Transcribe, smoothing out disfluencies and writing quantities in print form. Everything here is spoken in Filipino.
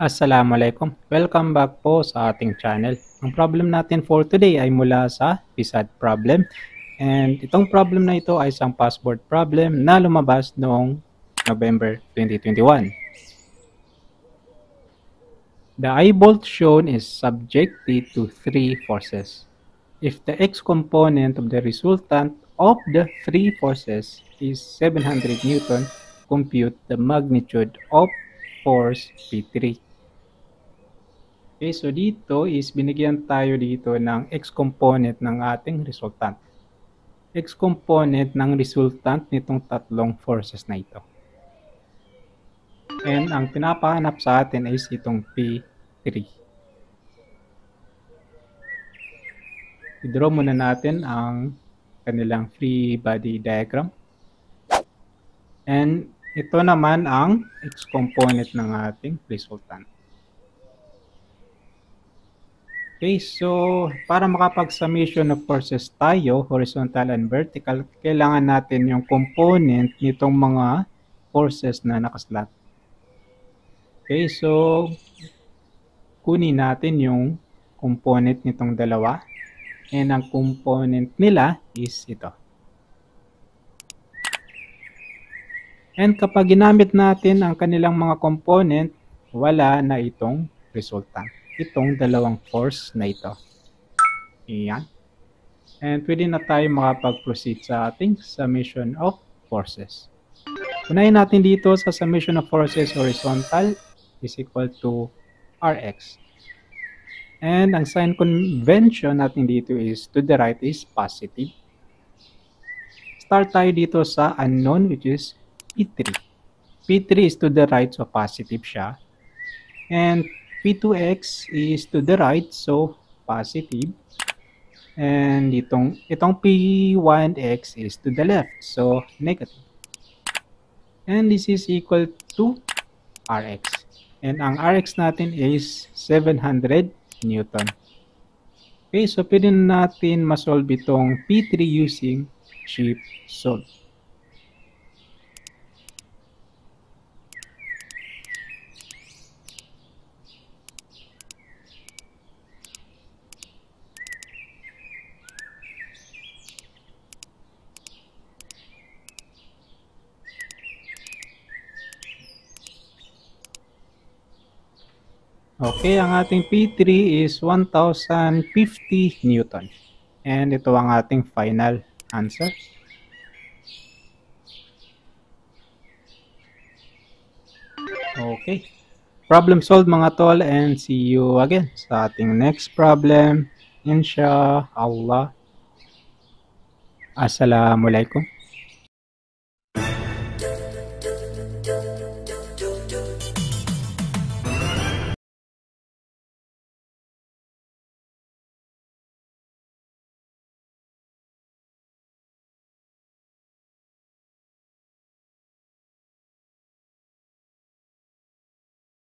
Assalamualaikum. Welcome back po sa ating channel. Ang problem natin for today ay mula sa PSAT problem. And itong problem na ito ay isang passboard problem na lumabas noong November 2021. The eye bolt shown is subjected to three forces. If the x component of the resultant of the three forces is 700 Newton, compute the magnitude of force P3. Okay, so dito is binigyan tayo dito ng x component ng ating resultant. X component ng resultant nitong tatlong forces na ito. And ang pinapahanap sa atin is itong P3. I-draw muna natin ang kanilang free body diagram. And ito naman ang x component ng ating resultant. Okay, so para makapag-summation of forces tayo, horizontal and vertical, kailangan natin yung component nitong mga forces na nakaslat. Okay, so kunin natin yung component nitong dalawa. And ang component nila is ito. And kapag ginamit natin ang kanilang mga component, wala na itong resultant. Itong dalawang force na ito. Ayan. And pwede na tayo makapag-proceed sa ating summation of forces. Unahin natin dito sa summation of forces horizontal is equal to Rx. And ang sign convention natin dito is to the right is positive. Start tayo dito sa unknown which is P3. P3 is to the right, so positive siya. And P2x is to the right, so positive. And itong P1x is to the left, so negative. And this is equal to Rx. And ang Rx natin is 700 Newton. Okay, so pwede natin masolve itong P3 using shift solve. Okay, ang ating P3 is 1050 Newton. And ito ang ating final answer. Okay. Problem solved mga tol, and see you again sa ating next problem. Inshallah. Assalamualaikum.